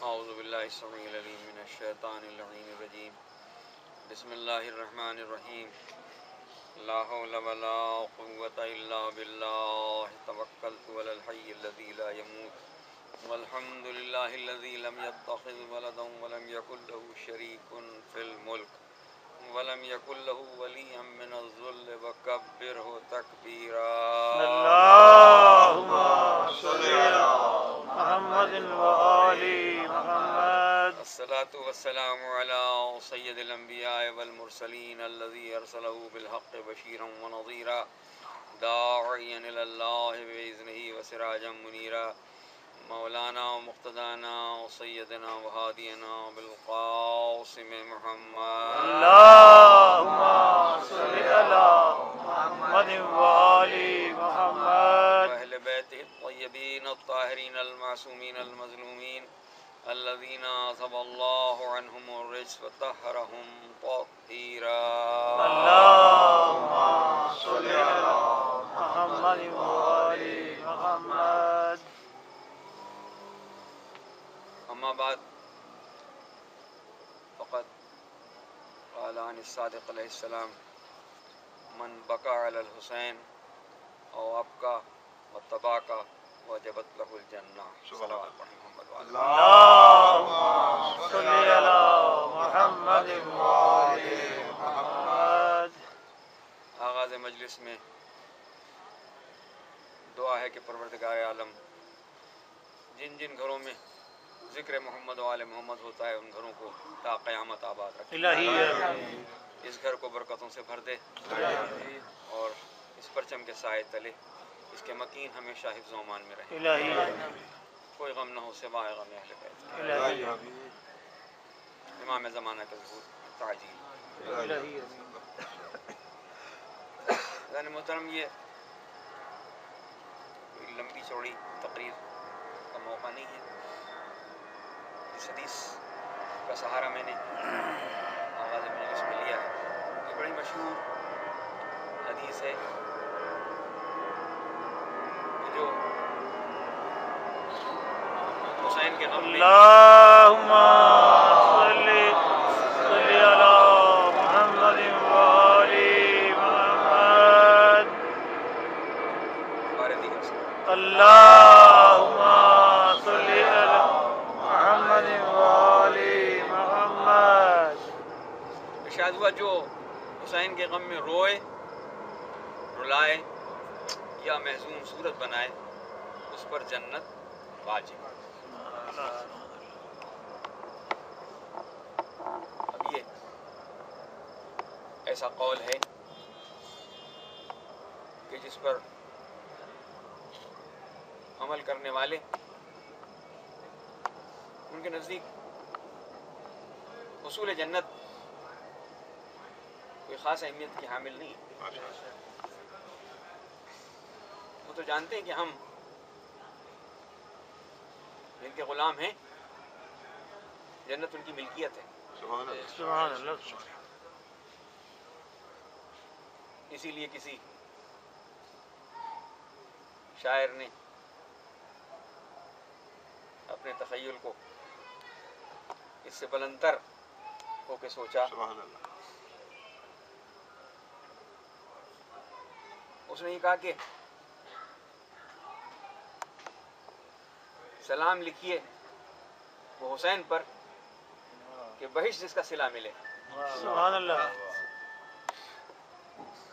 اعوذ باللہ السمیع العلیم من الشیطان اللعین الرجیم بسم اللہ الرحمن الرحیم لا حول ولا قوة الا باللہ توکلت علی الحی الذی لا يموت والحمد للہ الذی لم يتخذ ولدا ولم يكن له شریک فی الملک ولم يكن له ولیا من الذل وکبرہ تکبیرا اللهم صل على محمد وآل محمد. الصلاة والسلام على سید الانبیاء والمرسلین الذی ارسلہ بالحق بشیرا ونظیرا داعیا الی اللہ بإذنہ وسراجا منیرا مولانا ومقتدانا وسیدنا وہادینا بالقاسم محمد اللهم صل على محمد وآل محمد. واہل بیتہ الطیبین الطاہرین المعصومین المظلومین الذین اذهب اللہ عنہم الرجس وطہرہم تطہیرا اللهم صل على محمد وآل محمد. اما بعد فقد قال عن الصادق علیہ السلام من بقى على الحسین او ابقى وتباكى وجبت له الجنہ. صلوات محمد وعلى اللهم صل على محمد وآل محمد. آغاز مجلس میں دعا ہے کہ پروردگار عالم جن جن گھروں میں ذکر محمد و آل محمد ہوتا ہے ان گھروں کو تا قیامت آباد رکھے. الہی اس گھر کو برکتوں سے بھر دے اور اس پرچم کے سائے تلے اس کے مکین ہمیشہ حفظ و امان میں رہے. الہی کوئی غم نہ ہو سوائے غم اہل بیت. الہی امام زمانہ کا ظہور تعجیل. الہی. یعنی محترم یہ کوئی لمبی چوڑی تقریر کا موقع نہیں ہے. اس حدیث کا سہارا میں نے آغاز مجلس میں لیا ہے. یہ بڑی مشہور حدیث ہے کہ جو حسین کے غم میں اللهم صل على محمد وآل محمد. بارے دیگر سے اللهم صل على محمد وآل محمد. ارشاد ہوا جو حسین کے غم میں روئے رلائے یا محزون صورت بنائے اس پر جنت واجب. اب یہ ایسا قول ہے کہ جس پر عمل کرنے والے ان کے نزدیک حصول جنت کوئی خاص اہمیت کی حامل نہیں. وہ تو جانتے ہیں کہ ہم جن کے غلام ہیں جنت ان کی ملکیت ہے. سبحان اللہ. اسی لیے کسی شاعر نے اپنے تخیل کو اس سے بلندتر ہو کے سوچا. اس نے یہ کہا کہ سلام لکھیے وہ حسین پر کہ بہشت جس کا صلہ ملے. سبحان اللہ.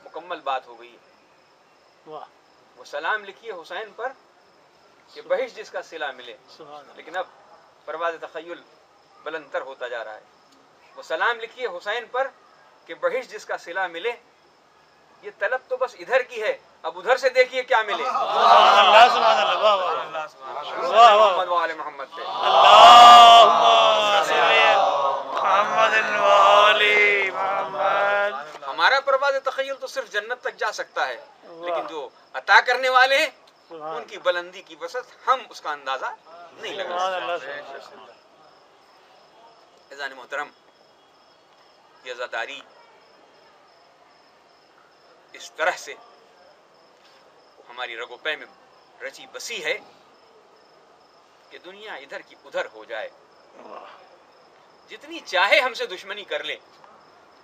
مکمل بات ہو گئی. واہ. وہ سلام لکھیے حسین پر کہ بہشت جس کا صلہ ملے. سبحان اللہ. لیکن اب پرواز تخیل بلندتر ہوتا جا رہا ہے. وہ سلام لکھیے حسین پر کہ بہشت جس کا صلہ ملے. یہ طلب تو بس ادھر کی ہے, اب ادھر سے دیکھیے کیا ملے. سبحان اللہ. سبحان اللہ. واہ واہ. واہ واہ. محمد و آل محمد پہ اللهم صل على محمد وآل محمد. ہمارا پرواز تخیل تو صرف جنت تک جا سکتا ہے, لیکن جو عطا کرنے والے ہیں ان کی بلندی کی وسعت ہم اس کا اندازہ نہیں لگا سکتے. عزیزان محترم, یہ عزاداری اس طرح سے ہماری رگ و پے میں رچی بسی ہے کہ دنیا ادھر کی ادھر ہو جائے جتنی چاہے ہم سے دشمنی کر لے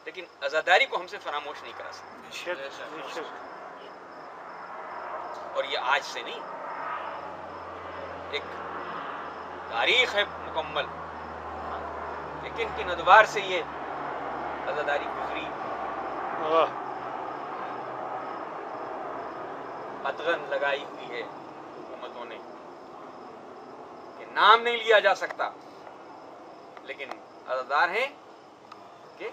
لیکن عزاداری کو ہم سے فراموش نہیں کرا سکتے. اور یہ آج سے نہیں، ایک تاریخ ہے مکمل کہ کن کن ادوار سے یہ عزاداری گزری. قدغن لگائی ہوئی ہے حکومتوں نے کہ نام نہیں لیا جا سکتا، لیکن عزادار ہیں کہ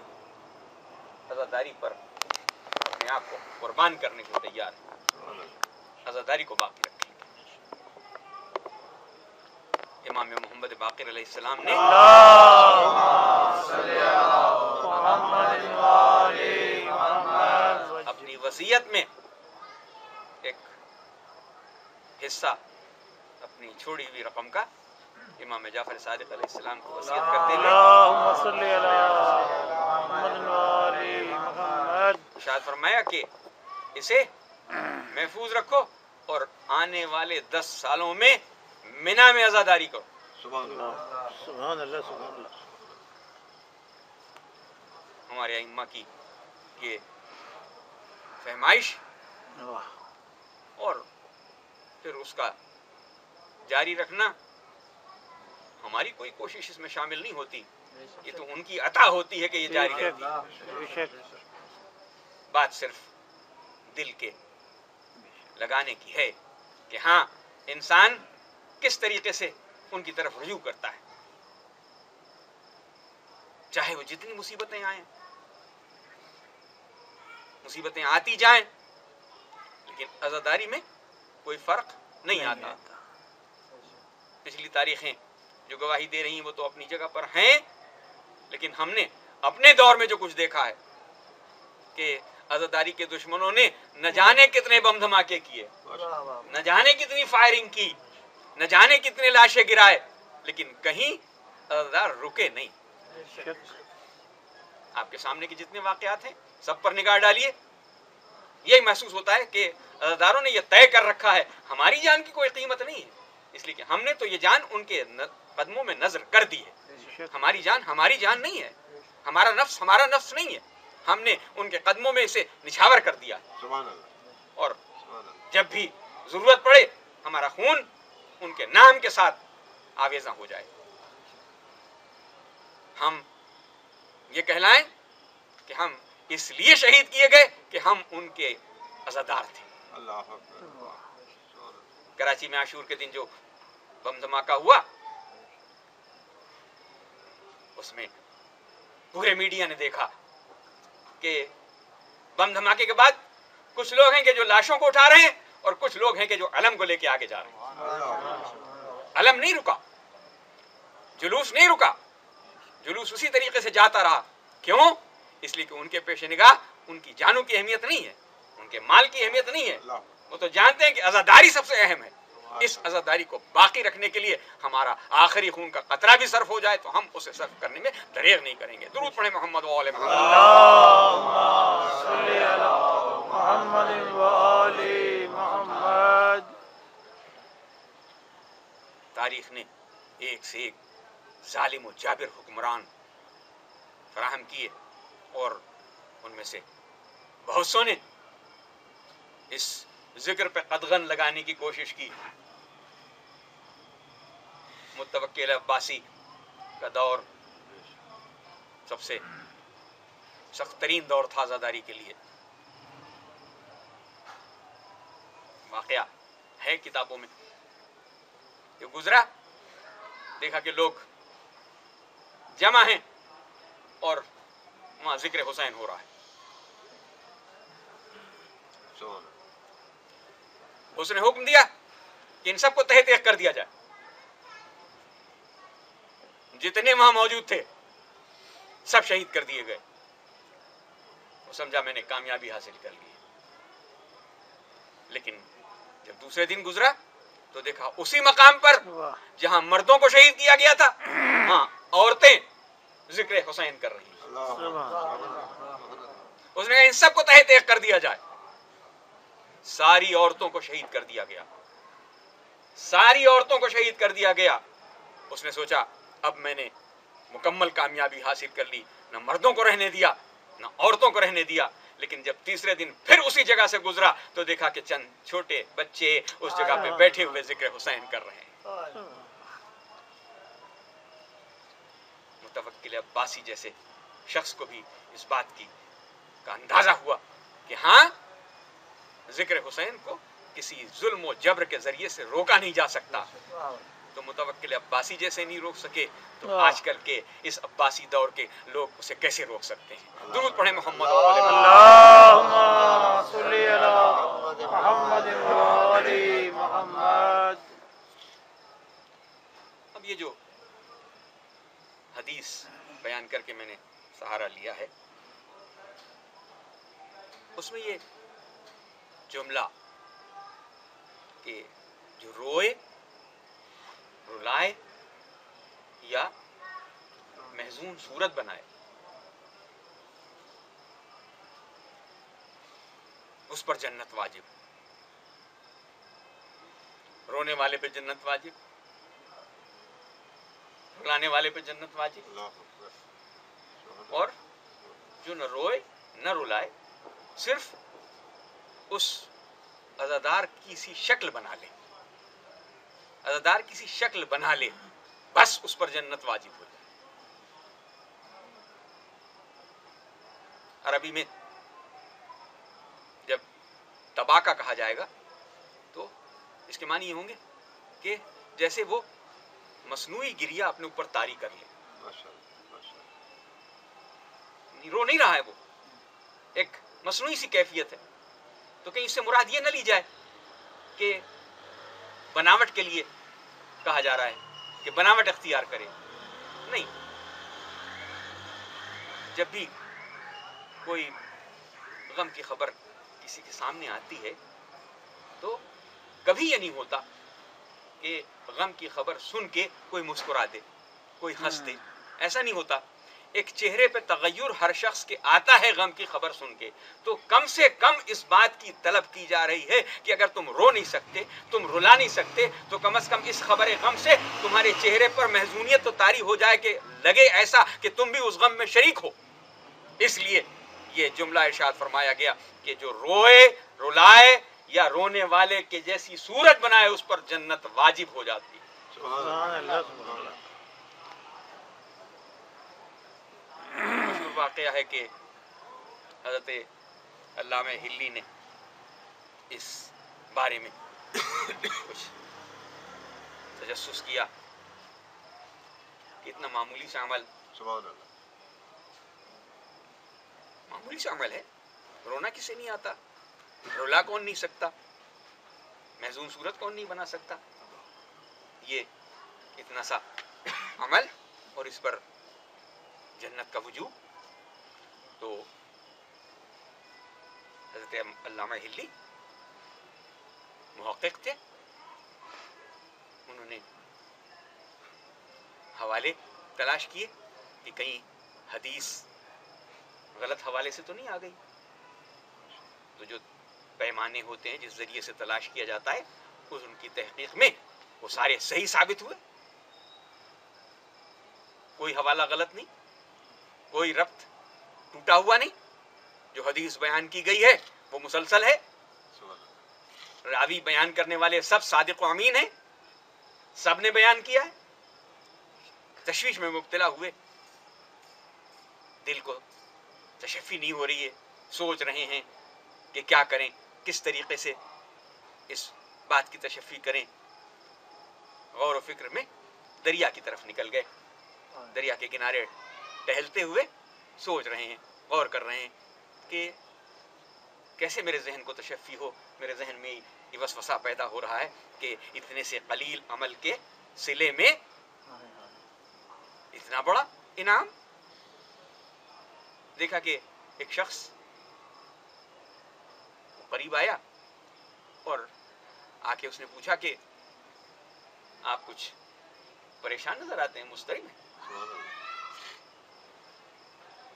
عزاداری پر اپنے آپ کو قربان کرنے کو تیار ہیں، عزاداری کو باقی رکھیں. امام محمد باقر علیہ السلام نے اپنی وصیت میں ایک حصہ اپنی چھوڑی ہوئی رقم کا امام جعفر صادق علیہ السلام کو وصیت کرتے ہوئے ارشاد فرمایا کہ اسے محفوظ رکھو اور آنے والے 10 سالوں میں منا میں عزاداری کرو. سبحان اللہ سبحان اللہ. ہمارے ائمہ کی یہ فہمائش اور پھر اس کا جاری رکھنا، ہماری کوئی کوشش اس میں شامل نہیں ہوتی، یہ تو ان کی عطا ہوتی ہے کہ یہ جاری رہتی ہے. بات صرف دل کے لگانے کی ہے کہ ہاں انسان کس طریقے سے ان کی طرف رجوع کرتا ہے، چاہے وہ جتنی مصیبتیں آئیں، مصیبتیں آتی جائیں، لیکن عزاداری میں کوئی فرق نہیں آتا. پچھلی تاریخیں جو گواہی دے رہی ہیں وہ تو اپنی جگہ پر ہیں، لیکن ہم نے اپنے دور میں جو کچھ دیکھا ہے کہ عزاداری کے دشمنوں نے نہ جانے کتنے بم دھماکے کیے، نہ جانے کتنی فائرنگ کی، نہ جانے کتنے لاشیں گرائے، لیکن کہیں عزادار رکے نہیں. آپ کے سامنے کے جتنے واقعات ہیں سب پر نگاہ ڈالیے، یہی محسوس ہوتا ہے کہ عزاداروں نے یہ طے کر رکھا ہے ہماری جان کی کوئی قیمت نہیں ہے، اس لیے کہ ہم نے تو یہ جان ان کے قدموں میں نظر کر دی ہے. ہماری جان ہماری جان نہیں ہے، ہمارا نفس ہمارا نفس نہیں ہے، ہم نے ان کے قدموں میں اسے نچھاور کر دیا. اور جب بھی ضرورت پڑے ہمارا خون ان کے نام کے ساتھ آویزاں ہو جائے، ہم یہ کہلائیں کہ ہم اس لیے شہید کیے گئے کہ ہم ان کے عزادار تھے. کراچی میں عاشور کے دن جو بم دھماکہ ہوا، اس میں پورے میڈیا نے دیکھا کہ بم دھماکے کے بعد کچھ لوگ ہیں کہ جو لاشوں کو اٹھا رہے ہیں اور کچھ لوگ ہیں کہ جو علم کو لے کے آگے جا رہے ہیں. علم نہیں رکا، جلوس نہیں رکا، جلوس اسی طریقے سے جاتا رہا. کیوں؟ اس لیے کہ ان کے پیش نگاہ ان کی جانوں کی اہمیت نہیں ہے، ان کے مال کی اہمیت نہیں ہے. وہ تو جانتے ہیں کہ عزاداری سب سے اہم ہے. اس عزاداری کو باقی رکھنے کے لیے ہمارا آخری خون کا قطرہ بھی صرف ہو جائے تو ہم اسے صرف کرنے میں دریغ نہیں کریں گے. درود پڑھیں محمد و آل محمد. تاریخ نے ایک سے ایک ظالم و جابر حکمران فراہم کیے اور ان میں سے بہت سو نے اس ذکر پہ قدغن لگانے کی کوشش کی. متوکل عباسی کا دور سب سے سخت ترین دور تھا عزاداری کے لیے. واقعہ ہے کتابوں میں، جو گزرا دیکھا کہ لوگ جمع ہیں اور وہاں ذکر حسین ہو رہا ہے. اس نے حکم دیا کہ ان سب کو تہہ تیغ کر دیا جائے. جتنے وہاں موجود تھے سب شہید کر دیے گئے. وہ سمجھا میں نے کامیابی حاصل کر لی. لیکن جب دوسرے دن گزرا تو دیکھا اسی مقام پر جہاں مردوں کو شہید کیا گیا تھا، ہاں عورتیں ذکر حسین کر رہی ہیں. اس نے کہا ان سب کو تہہ تیغ کر دیا جائے. ساری عورتوں کو شہید کر دیا گیا، ساری عورتوں کو شہید کر دیا گیا. اس نے سوچا اب میں نے مکمل کامیابی حاصل کر لی، نہ مردوں کو رہنے دیا نہ عورتوں کو رہنے دیا. لیکن جب تیسرے دن پھر اسی جگہ سے گزرا تو دیکھا کہ چند چھوٹے بچے اس جگہ پہ بیٹھے ہوئے ذکر حسین کر رہے ہیں. متوکل عباسی جیسے شخص کو بھی اس بات کا اندازہ ہوا کہ ہاں ذکر حسین کو کسی ظلم و جبر کے ذریعے سے روکا نہیں جا سکتا. تو متوکل عباسی جیسے نہیں روک سکے تو آج کل کے اس عباسی دور کے لوگ اسے کیسے روک سکتے ہیں؟ درود پڑھیں محمد و آل محمد. اللہم صلی علی محمد و آل محمد. اب یہ جو حدیث بیان کر کے میں نے سہارا لیا ہے اس میں یہ جملہ کہ جو روئے رلائے یا محزون صورت بنائے اس پر جنت واجب. رونے والے پہ جنت واجب، رلانے والے پہ جنت واجب، اور جو نہ روئے نہ رلائے صرف اس عزادار کی سی شکل بنا لے، عزادار کی سی شکل بنا لے، بس اس پر جنت واجب ہو جائے. عربی میں جب تباکہ کہا جائے گا تو اس کے معنی یہ ہوں گے کہ جیسے وہ مصنوعی گریہ اپنے اوپر طاری کر لے. رو نہیں رہا ہے، وہ ایک مصنوعی سی کیفیت ہے. تو کہیں اس سے مراد یہ نہ لی جائے کہ بناوٹ کے لیے کہا جا رہا ہے کہ بناوٹ اختیار کرے. نہیں، جب بھی کوئی غم کی خبر کسی کے سامنے آتی ہے تو کبھی یہ نہیں ہوتا کہ غم کی خبر سن کے کوئی مسکرا دے، کوئی ہنس دے. ایسا نہیں ہوتا. ایک چہرے پہ تغیر ہر شخص کے آتا ہے غم کی خبر سن کے. تو کم سے کم اس بات کی طلب کی جا رہی ہے کہ اگر تم رو نہیں سکتے، تم رلا نہیں سکتے، تو کم از کم اس خبر غم سے تمہارے چہرے پر محزونیت تو طاری ہو جائے کہ لگے ایسا کہ تم بھی اس غم میں شریک ہو. اس لیے یہ جملہ ارشاد فرمایا گیا کہ جو روئے رلائے یا رونے والے کے جیسی صورت بنائے اس پر جنت واجب ہو جاتی ہے. سبحان اللہ سبحان اللہ. مشہور واقعہ ہے کہ حضرت علامہ ہلی نے اس بارے میں کچھ تجسس کیا کہ اتنا معمولی سا عمل، معمولی سا عمل ہے، رونا کسے نہیں آتا، رولا کون نہیں سکتا، محزون صورت کون نہیں بنا سکتا. یہ اتنا سا عمل اور اس پر جنت کا وجوب. تو حضرت علامہ ہلی محقق تھے، انہوں نے حوالے تلاش کیے کہ کہیں حدیث غلط حوالے سے تو نہیں آ گئی. تو جو پیمانے ہوتے ہیں جس ذریعے سے تلاش کیا جاتا ہے اس ان کی تحقیق میں وہ سارے صحیح ثابت ہوئے. کوئی حوالہ غلط نہیں، کوئی ربط ٹوٹا ہوا نہیں. جو حدیث بیان کی گئی ہے وہ مسلسل ہے. راوی بیان کرنے والے سب صادق و امین ہیں، سب نے بیان کیا ہے. تشویش میں مبتلا ہوئے، دل کو تشفی نہیں ہو رہی ہے، سوچ رہے ہیں کہ کیا کریں، کس طریقے سے اس بات کی تشفی کریں. غور و فکر میں دریا کی طرف نکل گئے. دریا کے کنارے ٹہلتے ہوئے سوچ رہے ہیں، غور کر رہے ہیں کہ کیسے میرے ذہن کو تشفی ہو. میرے ذہن میں یہ وسوسہ پیدا ہو رہا ہے کہ اتنے سے قلیل عمل کے صلے میں اتنا بڑا انعام. دیکھا کہ ایک شخص قریب آیا اور آ کے اس نے پوچھا کہ آپ کچھ پریشان نظر آتے ہیں، مضطرب ہیں.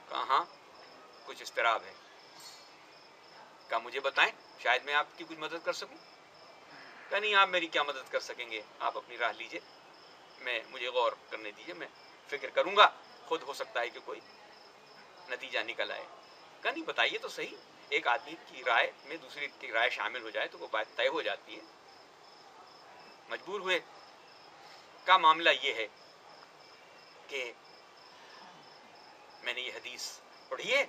کہا ہاں کچھ اضطراب ہے. کہا مجھے بتائیں شاید میں آپ کی کچھ مدد کر سکوں. کہا نہیں، آپ میری کیا مدد کر سکیں گے، آپ اپنی راہ لیجئے، مجھے غور کرنے دیجیے، میں فکر کروں گا، خود ہو سکتا ہے کہ کوئی نتیجہ نکل آئے. کہا نہیں بتائیے تو صحیح، ایک آدمی کی رائے میں دوسری کی رائے شامل ہو جائے تو وہ بات طے ہو جاتی ہے. مجبور ہوئے. کا معاملہ یہ ہے کہ میں نے یہ حدیث پڑھی ہے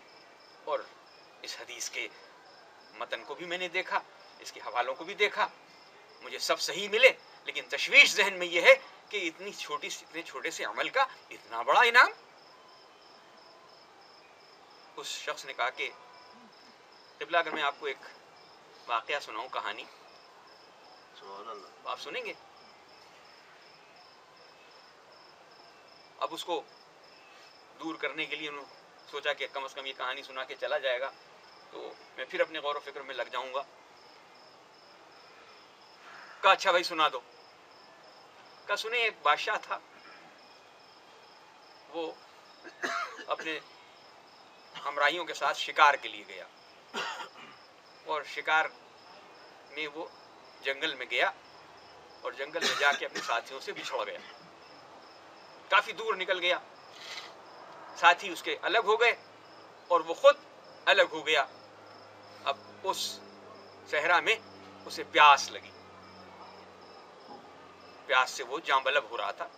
اور اس حدیث کے متن کو بھی میں نے دیکھا، اس کے حوالوں کو بھی دیکھا، مجھے سب صحیح ملے، لیکن تشویش ذہن میں یہ ہے کہ اتنے چھوٹے سے عمل کا اتنا بڑا انعام. اس شخص نے کہا کہ قبلہ اگر میں آپ کو ایک واقعہ سناؤں، کہانی، آپ سنیں گے؟ اب اس کو دور کرنے کے لیے انہوں نے سوچا کہ کم از کم یہ کہانی سنا کے چلا جائے گا تو میں پھر اپنے غور و فکر میں لگ جاؤں گا. کہا اچھا بھائی سنا دو. کہا سنیں، ایک بادشاہ تھا، وہ اپنے ہمراہیوں کے ساتھ شکار کے لیے گیا، اور شکار میں وہ جنگل میں گیا اور جنگل میں جا کے اپنے ساتھیوں سے بچھڑ گیا. کافی دور نکل گیا، ساتھی اس کے الگ ہو گئے اور وہ خود الگ ہو گیا. اب اس صحرا میں اسے پیاس لگی، پیاس سے وہ جاں بلب ہو رہا تھا.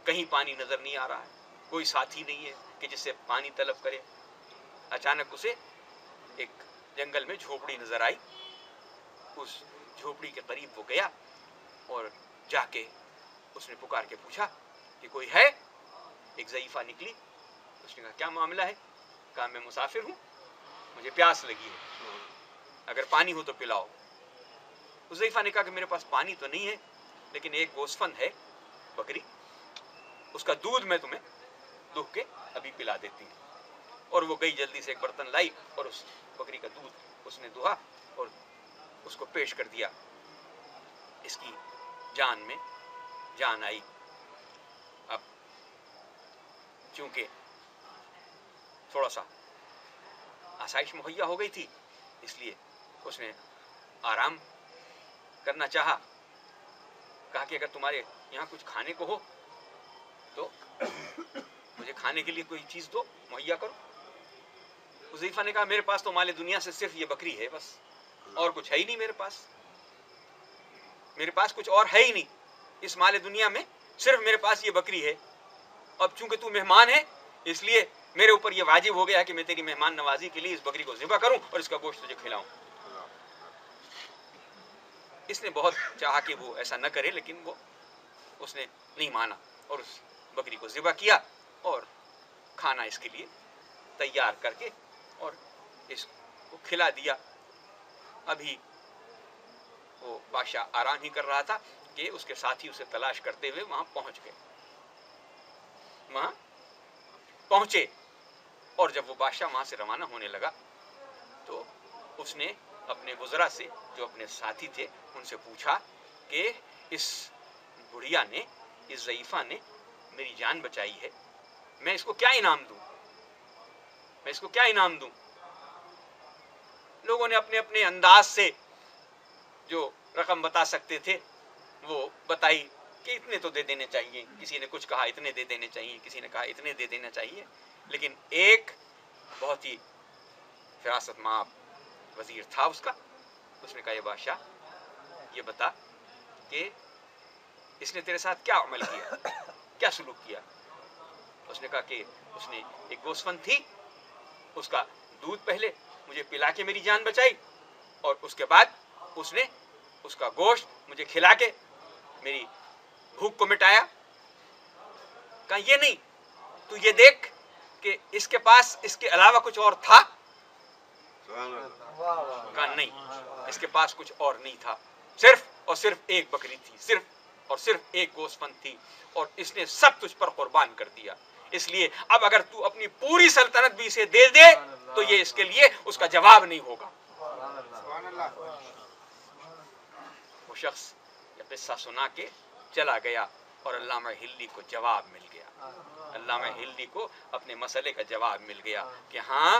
کہیں پانی نظر نہیں آ رہا ہے، کوئی ساتھی نہیں ہے کہ جس سے پانی طلب کرے. اچانک اسے ایک جنگل میں جھوپڑی نظر آئی. اس جھوپڑی کے قریب وہ گیا اور جا کے اس نے پکار کے پوچھا کہ کوئی ہے؟ ایک ضعیفہ نکلی. اس نے کہا کیا معاملہ ہے؟ کہا میں مسافر ہوں، مجھے پیاس لگی ہے، اگر پانی ہو تو پلاؤ. اس ضعیفہ نے کہا کہ میرے پاس پانی تو نہیں ہے، لیکن ایک گوسفند ہے، بکری، اس کا دودھ میں تمہیں دہہ کے ابھی پلا دیتی ہوں. اور وہ گئی، جلدی سے ایک برتن لائی اور اس بکری کا دودھ اس نے دہا اور اس کو پیش کر دیا. اس کی جان میں جان آئی. اب چونکہ تھوڑا سا آسائش مہیا ہو گئی تھی، اس لیے اس نے آرام کرنا چاہا. کہا کہ اگر تمہارے یہاں کچھ کھانے کو ہو تو مجھے کھانے کے لیے کوئی چیز دو، مہیا کرو. حذیفہ نے کہا میرے پاس تو مال دنیا سے صرف یہ بکری ہے، بس اور کچھ ہے ہی نہیں میرے پاس. میرے پاس کچھ اور ہے ہی نہیں، اس مال دنیا میں صرف میرے پاس یہ بکری ہے. اب چونکہ تو مہمان ہے، اس لیے میرے اوپر یہ واجب ہو گیا کہ میں تیری مہمان نوازی کے لیے اس بکری کو ذبح کروں اور اس کا گوشت تجھے کھلاؤں. اس نے بہت چاہا کہ وہ ایسا نہ کرے، لیکن اس نے نہیں مانا اور اس بکری کو ذبح کیا اور کھانا اس کے لیے تیار کر کے اور اس کو کھلا دیا. ابھی وہ بادشاہ آرام ہی کر رہا تھا کہ اس کے ساتھی اسے تلاش کرتے ہوئے وہاں پہنچ گئے. وہاں پہنچے اور جب وہ بادشاہ وہاں سے روانہ ہونے لگا تو اس نے اپنے وزراء سے جو اپنے ساتھی تھے ان سے پوچھا کہ اس بڑھیا نے، اس ضعیفہ نے میری جان بچائی ہے، میں اس کو کیا انعام دوں؟ میں اس کو کیا انعام دوں؟ لوگوں نے اپنے اپنے انداز سے جو رقم بتا سکتے تھے وہ بتائی کہ اتنے تو دے دینے چاہیے. کسی نے کچھ کہا اتنے دے دینے چاہیے، کسی نے کہا اتنے دے دینا چاہیے. لیکن ایک بہت ہی فراست مآب وزیر تھا اس کا، اس نے کہا یہ بادشاہ یہ بتا کہ اس نے تیرے ساتھ کیا عمل کیا، کیا سلوک کیا؟ اس نے کہا کہ اس نے ایک گوسفند تھی، اس کا دودھ پہلے مجھے پلا کے میری جان بچائی اور اس کے بعد اس نے اس کا گوشت مجھے کھلا کے میری بھوک کو مٹایا. کہا یہ نہیں، تو یہ دیکھ کہ اس کے پاس اس کے علاوہ کچھ اور تھا؟ کہا نہیں، اس کے پاس کچھ اور نہیں تھا، صرف اور صرف ایک بکری تھی، صرف اور صرف ایک گوسفند تھی، اور اس نے سب تجھ پر قربان کر دیا. اس لیے اب اگر تو اپنی پوری سلطنت بھی اسے دے دے تو یہ اس کے لیے اس کا جواب نہیں ہوگا. وہ شخص یہ قصہ سنا کے چلا گیا اور علامہ ہلی کو جواب مل گیا. علامہ ہلی کو اپنے مسئلے کا جواب مل گیا کہ ہاں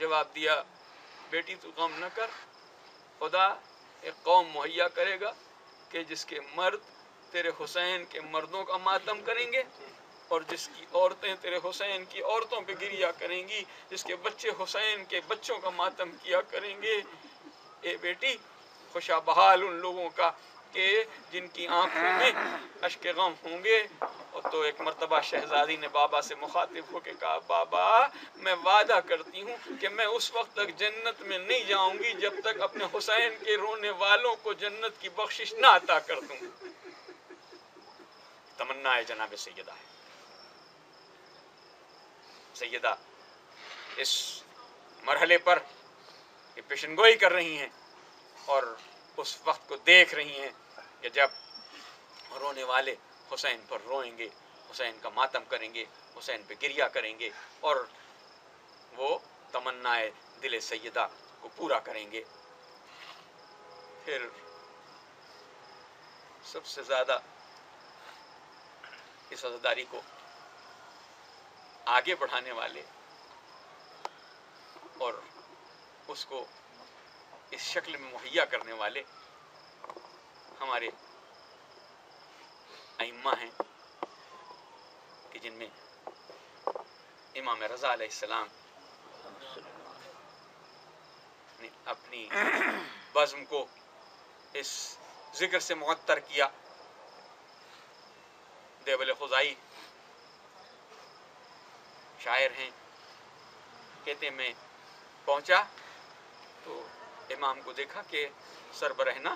جواب دیا بیٹی تو غم نہ کر، خدا ایک قوم مہیا کرے گا کہ جس کے مرد تیرے حسین کے مردوں کا ماتم کریں گے اور جس کی عورتیں تیرے حسین کی عورتوں پہ گریا کریں گی، جس کے بچے حسین کے بچوں کا ماتم کیا کریں گے۔ اے بیٹی خوشا بحال ان لوگوں کا کہ جن کی آنکھوں میں اشک غم ہوں گے۔ اور تو ایک مرتبہ شہزادی نے بابا سے مخاطب ہو کے کہا بابا میں وعدہ کرتی ہوں کہ میں اس وقت تک جنت میں نہیں جاؤں گی جب تک اپنے حسین کے رونے والوں کو جنت کی بخشش نہ عطا کر دوں۔ تمنا ہے جناب سیدہ ہے، سیدہ اس مرحلے پر یہ پیشن گوئی کر رہی ہیں اور اس وقت کو دیکھ رہی ہیں کہ جب رونے والے حسین پر روئیں گے، حسین کا ماتم کریں گے، حسین پہ گریہ کریں گے اور وہ تمنا دل سیدہ کو پورا کریں گے۔ پھر سب سے زیادہ اس عزاداری کو آگے بڑھانے والے اور اس کو اس شکل میں مہیا کرنے والے ہمارے ائمہ ہیں کہ جن میں امام رضا علیہ السلام نے اپنی بزم کو اس ذکر سے معطر کیا۔ دیوبند خزائی شاعر ہیں، کہتے میں پہنچا تو امام کو دیکھا کہ سر برہنہ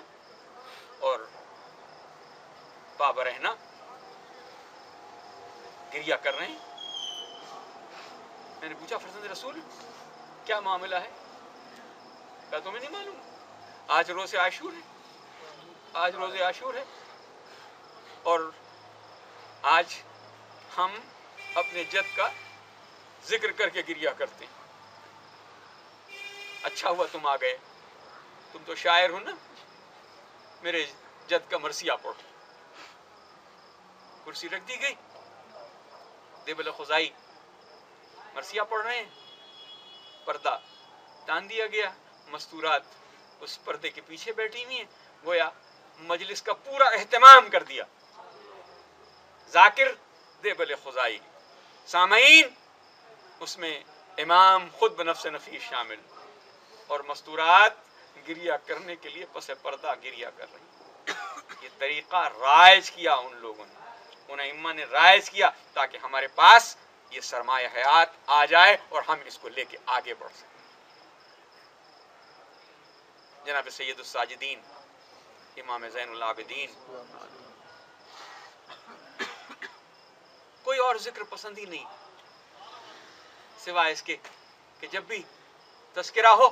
اور پا برہنہ گریہ کر رہے ہیں۔ میں نے پوچھا فرزند رسول کیا معاملہ ہے؟ کہا تمہیں نہیں معلوم آج روز عاشور ہے، آج روز عاشور ہے اور آج ہم اپنے جد کا ذکر کر کے گریہ کرتے ہیں۔ اچھا ہوا تم آ گئے، تم تو شاعر ہو نا، میرے جد کا مرثیہ پڑھو۔ کرسی رکھ دی گئی، دیوبند خزائی مرثیہ پڑھ رہے ہیں، پردہ تان دیا گیا، مستورات اس پردے کے پیچھے بیٹھی ہوئی ہیں، گویا مجلس کا پورا اہتمام کر دیا۔ ذاکر دیوبند خزائی، سامعین اس میں امام خود بنفس نفیس شامل اور مستورات گریہ کرنے کے لیے پس پردہ گریہ کر رہی۔ یہ طریقہ رائج کیا ان لوگوں نے، ان ائمہ نے رائج کیا تاکہ ہمارے پاس یہ سرمایہ حیات آ جائے اور ہم اس کو لے کے آگے بڑھ سکیں۔ جناب سید الساجدین امام زین العابدین کوئی اور ذکر پسند ہی نہیں سوائے اس کے کہ جب بھی تذکرہ ہو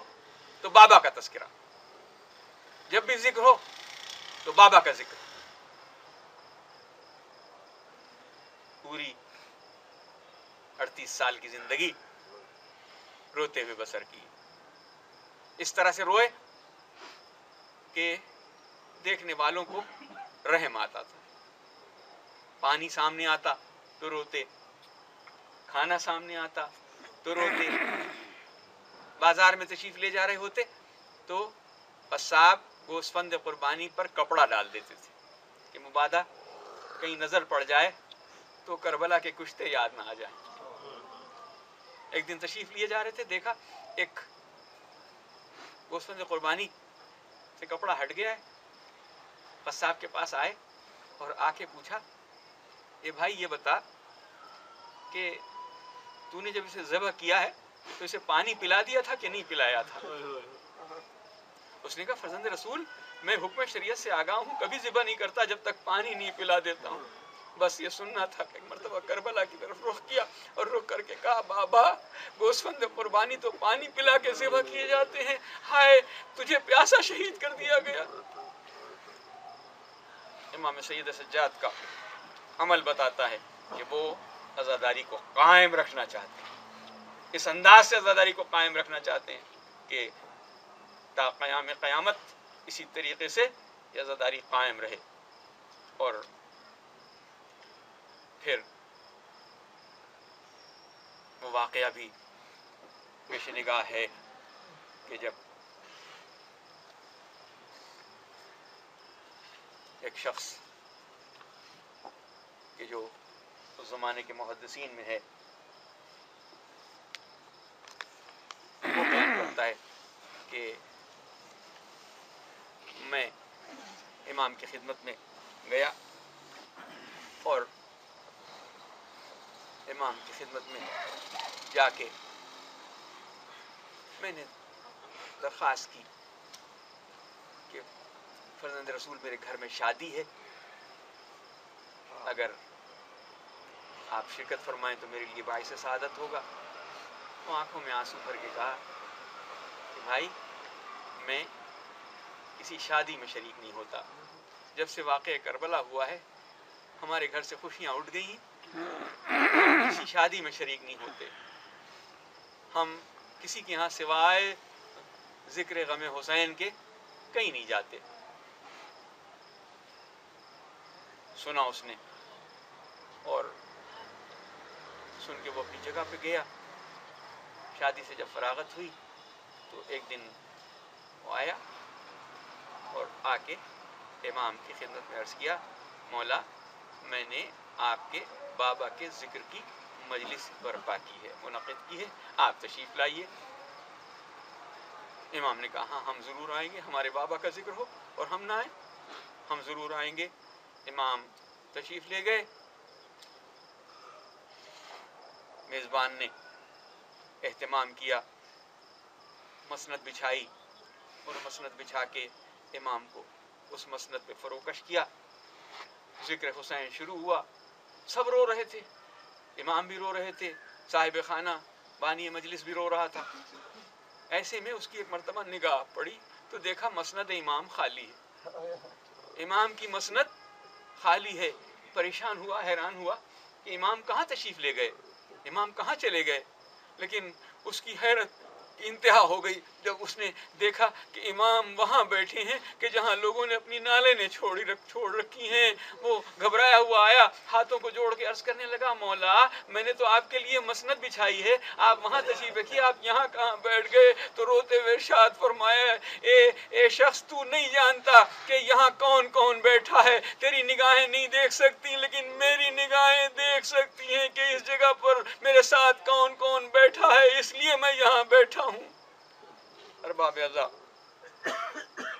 تو بابا کا تذکرہ، جب بھی ذکر ہو تو بابا کا ذکر۔ پوری 38 سال کی زندگی روتے ہوئے بسر کی، اس طرح سے روئے کہ دیکھنے والوں کو رحم آتا تھا۔ پانی سامنے آتا تو روتے، کھانا سامنے آتا تو روتے، بازار میں تشریف لے جا رہے ہوتے تو قصاب گوسفند قربانی پر کپڑا ڈال دیتے تھے کہ مبادا کہیں نظر پڑ جائے تو کربلا کے کشتے یاد نہ آ جائیں۔ ایک دن تشریف لیے جا رہے تھے، دیکھا ایک گوسفند قربانی سے کپڑا ہٹ گیا ہے، قصاب کے پاس آئے اور آ کے پوچھا اے بھائی یہ بتا کہ تو نے جب اسے ذبح کیا ہے تو اسے پانی پلا دیا تھا کہ نہیں پلایا تھا؟ اس نے کہا فرزند رسول میں حکم شریعت سے آگاہ ہوں، کبھی ذبح نہیں کرتا جب تک پانی نہیں پلا دیتا ہوں، بس یہ سننا تھا۔ ایک مرتبہ کربلا کی طرف رخ کیا اور رخ کر کے کہا بابا گوسفند قربانی تو پانی پلا کے ذبح کیے جاتے ہیں، ہائے تجھے پیاسا شہید کر دیا گیا۔ امام سید سجاد کا عمل بتاتا ہے کہ وہ عزاداری کو قائم رکھنا چاہتے ہیں، اس انداز سے عزاداری کو قائم رکھنا چاہتے ہیں کہ تا قیام قیامت اسی طریقے سے یہ عزاداری قائم رہے۔ اور پھر وہ واقعہ بھی پیش نگاہ ہے کہ جب ایک شخص کہ جو اس زمانے کے محدثین میں ہے وہ بیان کرتا ہے کہ میں امام کی خدمت میں گیا اور امام کی خدمت میں جا کے میں نے درخواست کی کہ فرزند رسول میرے گھر میں شادی ہے، اگر آپ شرکت فرمائیں تو میرے لیے باعث سعادت ہوگا۔ وہ آنکھوں میں آنسو بھر کے کہا کہ بھائی میں کسی شادی میں شریک نہیں ہوتا، جب سے واقعہ کربلا ہوا ہے ہمارے گھر سے خوشیاں اٹھ گئی ہیں، کسی شادی میں شریک نہیں ہوتے، ہم کسی کے ہاں سوائے ذکر غم حسین کے کہیں نہیں جاتے۔ سنا اس نے اور سن کے وہ اپنی جگہ پہ گیا۔ شادی سے جب فراغت ہوئی تو ایک دن وہ آیا اور آ کے امام کی خدمت میں عرض کیا، مولا میں نے آپ کے بابا کے ذکر کی مجلس برپا کی ہے، منعقد کی ہے، آپ تشریف لائیے۔ امام نے کہا ہاں ہم ضرور آئیں گے، ہمارے بابا کا ذکر ہو اور ہم نہ آئیں، ہم ضرور آئیں گے۔ امام تشریف لے گئے، میزبان نے اہتمام کیا، مسند بچھائی اور مسند بچھا کے امام کو اس مسند پہ فروکش کیا۔ ذکر حسین شروع ہوا، سب رو رہے تھے، امام بھی رو رہے تھے، صاحب خانہ بانی مجلس بھی رو رہا تھا۔ ایسے میں اس کی ایک مرتبہ نگاہ پڑی تو دیکھا مسند امام خالی ہے، امام کی مسند خالی ہے۔ پریشان ہوا، حیران ہوا کہ امام کہاں تشریف لے گئے، امام کہاں چلے گئے۔ لیکن اس کی حیرت انتہا ہو گئی جب اس نے دیکھا کہ امام وہاں بیٹھے ہیں کہ جہاں لوگوں نے اپنی نالیں چھوڑ رکھی ہیں۔ وہ گھبرایا ہوا آیا، ہاتھوں کو جوڑ کے عرض کرنے لگا، مولا میں نے تو آپ کے لیے مسند بچھائی ہے، آپ وہاں تشریف رکھیے، آپ یہاں کہاں بیٹھ گئے۔ تو روتے ہوئے ارشاد فرمایا، اے شخص تو نہیں جانتا کہ یہاں کون کون بیٹھا ہے، تیری نگاہیں نہیں دیکھ سکتی لیکن میری نگاہیں دیکھ سکتی ہیں کہ اس جگہ پر میرے ساتھ کون کون بیٹھا ہے، اس لیے میں یہاں بیٹھا ہوں۔ ارباب عزا،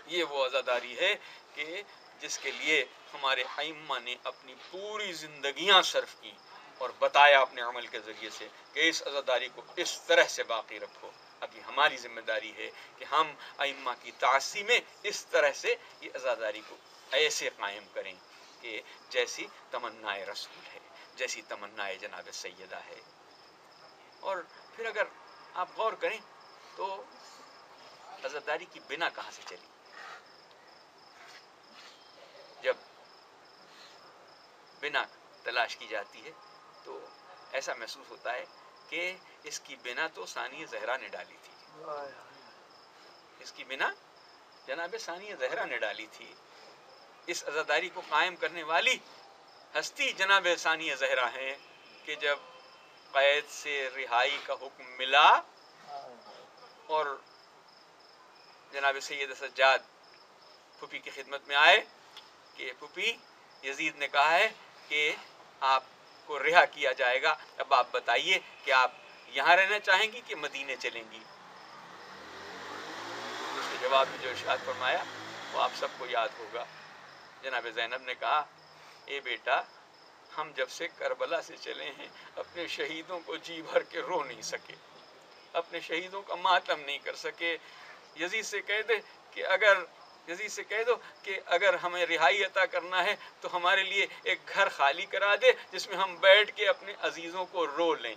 یہ وہ عزاداری ہے کہ جس کے لیے ہمارے ائمہ نے اپنی پوری زندگیاں صرف کی اور بتایا اپنے عمل کے ذریعے سے کہ اس عزاداری کو اس طرح سے باقی رکھو۔ ابھی ہماری ذمہ داری ہے کہ ہم ائمہ کی تعصی میں اس طرح سے یہ عزاداری کو ایسے قائم کریں کہ جیسی تمنائے رسول ہے، جیسی تمنائے جناب سیدہ ہے۔ اور پھر اگر آپ غور کریں تو عزاداری کی بنا کہاں سے چلی؟ جب بنا تلاش کی جاتی ہے تو ایسا محسوس ہوتا ہے کہ اس کی بنا تو ثانیہ زہرا نے ڈالی تھی، اس کی بنا جناب ثانیہ زہرا نے ڈالی تھی۔ اس عزاداری کو قائم کرنے والی ہستی جناب ثانیہ زہرا ہیں کہ جب قید سے رہائی کا حکم ملا اور جناب سید سجاد پھوپھی کی خدمت میں آئے کہ پھوپھی یزید نے کہا ہے کہ آپ کو رہا کیا جائے گا، اب آپ بتائیے کہ آپ یہاں رہنا چاہیں گی کہ مدینے چلیں گی۔ اس کے جواب میں جو ارشاد فرمایا وہ آپ سب کو یاد ہوگا۔ جناب زینب نے کہا، اے بیٹا ہم جب سے کربلا سے چلے ہیں اپنے شہیدوں کو جی بھر کے رو نہیں سکے، اپنے شہیدوں کا ماتم نہیں کر سکے۔ یزید سے کہہ دو کہ اگر ہمیں رہائی عطا کرنا ہے تو ہمارے لیے ایک گھر خالی کرا دے جس میں ہم بیٹھ کے اپنے عزیزوں کو رو لیں،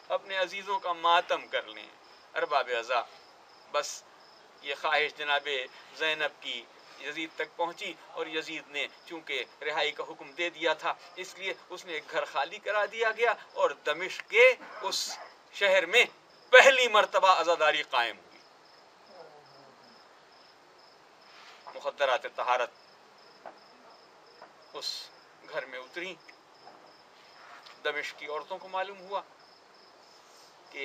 اپنے عزیزوں کا ماتم کر لیں۔ ارباب عزا، بس یہ خواہش جناب زینب کی یزید تک پہنچی اور یزید نے چونکہ رہائی کا حکم دے دیا تھا اس لیے اس نے ایک گھر خالی کرا دیا گیا اور دمشق کے اس شہر میں پہلی مرتبہ عزاداری قائم ہوئی۔ مخدرات طہارت اس گھر میں اتری۔ دمشق کی عورتوں کو معلوم ہوا کہ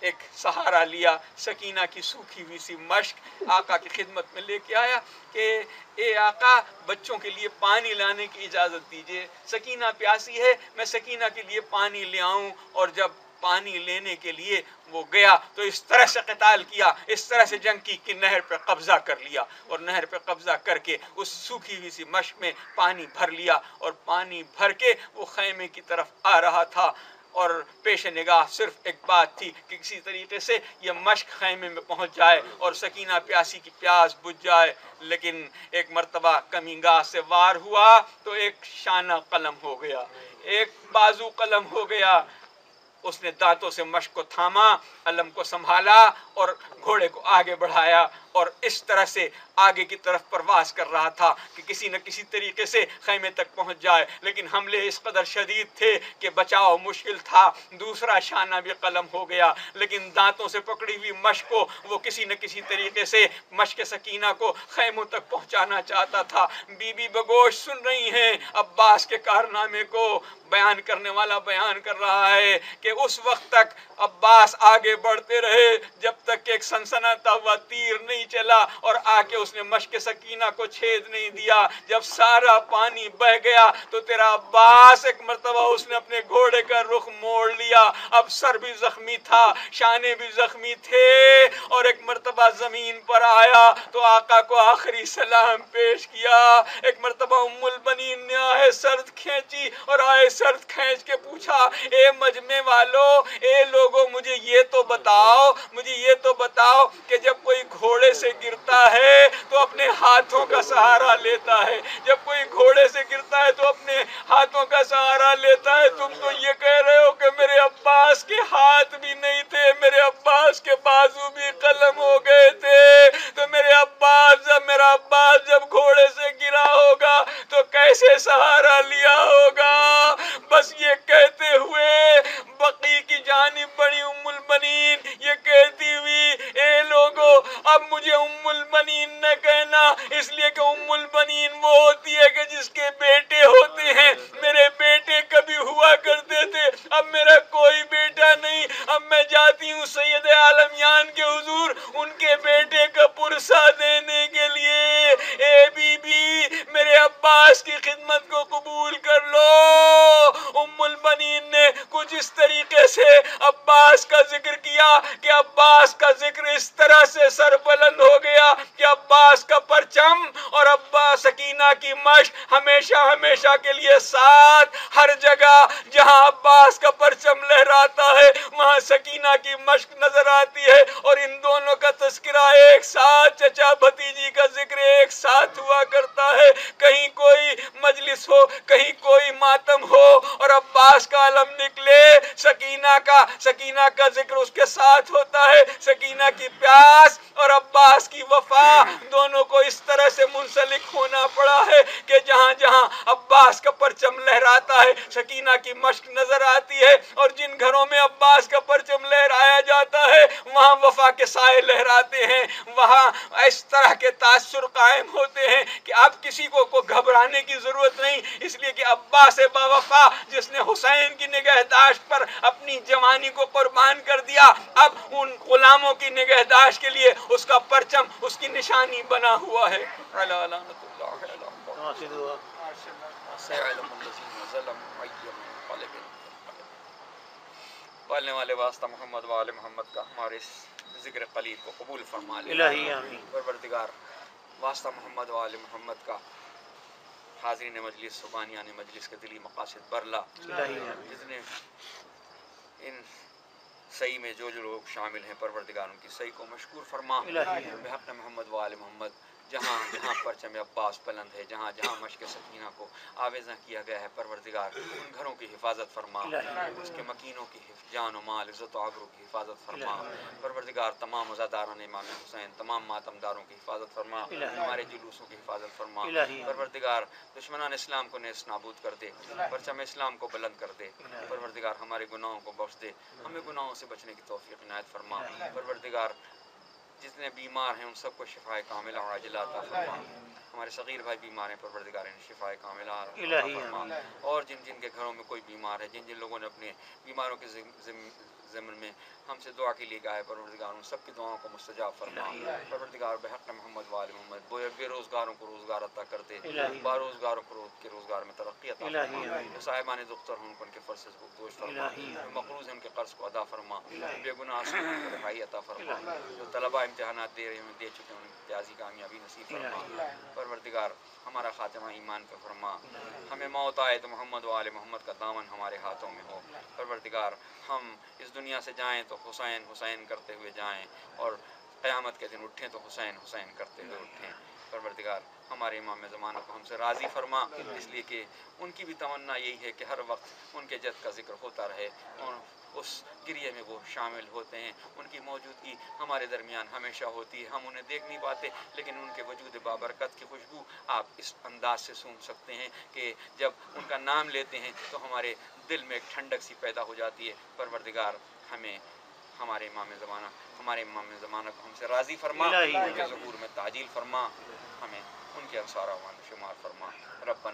ایک سہارا لیا، سکینہ کی سوکھی ہوئی سی مشک آقا کی خدمت میں لے کے آیا کہ اے آقا بچوں کے لیے پانی لانے کی اجازت دیجیے، سکینہ پیاسی ہے، میں سکینہ کے لیے پانی لے آؤں۔ اور جب پانی لینے کے لیے وہ گیا تو اس طرح سے قتال کیا، اس طرح سے جنگ کی کہ نہر پہ قبضہ کر لیا، اور نہر پہ قبضہ کر کے اس سوکھی ہوئی سی مشک میں پانی بھر لیا، اور پانی بھر کے وہ خیمے کی طرف آ رہا تھا، اور پیش نگاہ صرف ایک بات تھی کہ کسی طریقے سے یہ مشک خیمے میں پہنچ جائے اور سکینہ پیاسی کی پیاس بجھ جائے۔ لیکن ایک مرتبہ کمینگاہ سے وار ہوا تو ایک شانہ قلم ہو گیا، ایک بازو قلم ہو گیا۔ اس نے دانتوں سے مشک کو تھاما، علم کو سنبھالا اور گھوڑے کو آگے بڑھایا، اور اس طرح سے آگے کی طرف پرواز کر رہا تھا کہ کسی نہ کسی طریقے سے خیمے تک پہنچ جائے۔ لیکن حملے اس قدر شدید تھے کہ بچاؤ مشکل تھا، دوسرا شانہ بھی قلم ہو گیا، لیکن دانتوں سے پکڑی ہوئی مشک کو وہ کسی نہ کسی طریقے سے مشک سکینہ کو خیموں تک پہنچانا چاہتا تھا۔ بی بی بگوش سن رہی ہیں عباس کے کارنامے کو، بیان کرنے والا بیان کر رہا ہے کہ اس وقت تک عباس آگے بڑھتے رہے جب تک کہ ایک سنسناتا ہوا تیر نہیں چلا اور آ کے اس نے مشک سکینہ کو چھید نہیں دیا۔ جب سارا پانی بہ گیا تو تیرا عباس ایک مرتبہ اس نے اپنے گھوڑے کا رخ موڑ لیا، اب سر بھی زخمی تھا، شانے بھی زخمی تھے، اور ایک مرتبہ زمین پر آیا تو آقا کو آخری سلام پیش کیا۔ ایک مرتبہ ام البنین نے آئے سرد کھینچی اور آئے سرد کھینچ کے پوچھا، اے مجمع والو، اے لوگو، مجھے یہ تو بتاؤ کہ جب کوئی گھوڑے سے گرتا ہے تو اپنے ہاتھوں کا سہارا لیتا ہے، جب کوئی گھوڑے سے گرتا ہے تو اپنے ہاتھوں کا سہارا لیتا ہے، تم تو یہ کہہ رہے ہو کہ میرے عباس کے ہاتھ بھی نہیں تھے، میرے عباس کے بازو بھی قلم ہو گئے تھے، تو میرا عباس جب گھوڑے سے گرا ہوگا تو کیسے سہارا لیا ہوگا؟ بس یہ کہتے ہوئے بقی کی جانب بڑی ام البنین، یہ کہتی ہوئی، اے لوگو، اب مجھے ام البنین نہ کہنا، اس لیے کہ ام البنین وہ ہوتی ہے کہ جس کے بیٹے ہوتے ہیں۔ میرے بیٹے کبھی ہوا کرتے تھے، اب میرا کوئی بیٹا نہیں، اب میں جاتی ہوں سید عالمیان کے حضور ان کے بیٹے کا پرسہ دینے کے لیے۔ اے بی بی، میرے عباس کی خدمت کو قبول کر لو۔ ام البنین نے کچھ اس طریقے سے عباس کا ذکر کیا کہ عباس کا ذکر اس طرح سے سر بلند ہو گیا کہ عباس کا پرچم اور عباس سکینہ کی مشک ہمیشہ کے لیے ساتھ، ہر جگہ جہاں عباس کا پرچم لہراتا ہے وہاں سکینہ کی مشک نظر آتی ہے، اور ان دونوں کا تذکرہ ایک ساتھ، چچا بھتیجی کا ذکر ایک ساتھ ہوا کرتا ہے۔ کہیں کوئی مجلس ہو، کہیں کوئی ماتم ہو اور عباس کا علم نکلے، سکینہ کا ذکر اس کے ساتھ ہوتا ہے۔ سکینہ کی پیاس اور عباس کی وفا دونوں کو اس طرح سے منسلک ہونا پڑا ہے کہ جہاں جہاں عباس کا پرچم لہراتا ہے سکینہ کی مشک نظر آتی ہے، اور جن گھروں میں عباس کا پرچم لہرایا جاتا ہے وہاں وفا کے سائے لہراتے ہیں، وہاں اس طرح کے تاثر قائم ہوتے ہیں کہ اب کسی کو گھبرانے کی ضرورت نہیں، اس لیے کہ عباس با وفا جس نے حسین کی نگہداشت پر اپنی جوانی کو قربان کر دیا، اب ان غلاموں کی نگہداشت کے لیے اس کا پرچم اس کی نشانی بنا ہوا ہے۔ پالنے والے واسطہ محمد و آل محمد کا ہمارے اس ذکر قلیل کو قبول فرما لے الہی آمین۔ پروردگار واسطہ محمد و آل محمد کا حاضرین مجلس، سبحانیان مجلس کے دلی مقاصد برلا، الہی آمین۔ جتنے ان صحیح میں جو لوگ شامل ہیں پروردگار ان کی صحیح کو مشکور فرما الہی آمین۔ بحق محمد و آل محمد۔ جہاں جہاں پرچم عباس بلند ہے، جہاں جہاں مشک سکینہ کو آویزاں کیا گیا ہے، پروردگار ان گھروں کی حفاظت فرما، اس کے مکینوں کی جان و مال، عزت و آبرو کی حفاظت فرما، پروردگار تمام عزاداران امام حسین، تمام ماتمداروں کی حفاظت فرما، ہمارے جلوسوں کی حفاظت فرما، پروردگار دشمنان اسلام کو نیست نابود کر دے، پرچم اسلام کو بلند کر دے، پروردگار ہمارے گناہوں کو بخش دے، ہمیں گناہوں سے بچنے کی توفیق عنایت فرما، پروردگار جتنے بیمار ہیں ان سب کو شفائے کاملہ اور عاجلہ عطا فرما، ہمارے صغیر بھائی بیمار ہیں پروردگار انہیں شفائے کاملہ عطا فرما، اور جن جن کے گھروں میں کوئی بیمار ہے، جن جن لوگوں نے اپنے بیماروں کی ضمن میں ہم سے دعا کے لیے کہا ہے پروردگار ان سب کی دعاؤں کو مستجاب فرما پروردگار بحق محمد وآل محمد بے روزگاروں کو روزگار عطا کرتے باروزگاروں کو کے روزگار میں ترقی عطا فرما جو صاحبان دختر ہوں ان کے فرض کو دوش فرما جو مقروض ہیں ان کے قرض کو ادا فرما بے گناہ سے ان کو رہائی عطا فرما جو طلباء امتحانات دے رہے ہیں دے چکے ہیں ان امتیازی کامیابی نصیب فرما پروردگار ہمارا خاتمہ ایمان پہ فرما ہمیں موت آئے تو محمد و آل محمد کا دامن ہمارے ہاتھوں میں ہو پروردگار ہم اس دنیا سے جائیں تو حسین حسین کرتے ہوئے جائیں اور قیامت کے دن اٹھیں تو حسین حسین کرتے ہوئے اٹھیں پروردگار ہمارے امام زمانہ کو ہم سے راضی فرما اس لیے کہ ان کی بھی تمنا یہی ہے کہ ہر وقت ان کے جد کا ذکر ہوتا رہے اور اس گریے میں وہ شامل ہوتے ہیں ان کی موجودگی ہمارے درمیان ہمیشہ ہوتی ہے ہم انہیں دیکھ نہیں پاتے لیکن ان کے وجود بابرکت کی خوشبو آپ اس انداز سے سونگھ سکتے ہیں کہ جب ان کا نام لیتے ہیں تو ہمارے دل میں ایک ٹھنڈک سی پیدا ہو جاتی ہے پروردگار ہمیں ہمارے امام زمانہ کو ہم سے راضی فرما ان کے ظہور میں تعجیل فرما ہمیں ان کے انصار و شمار فرما ربنا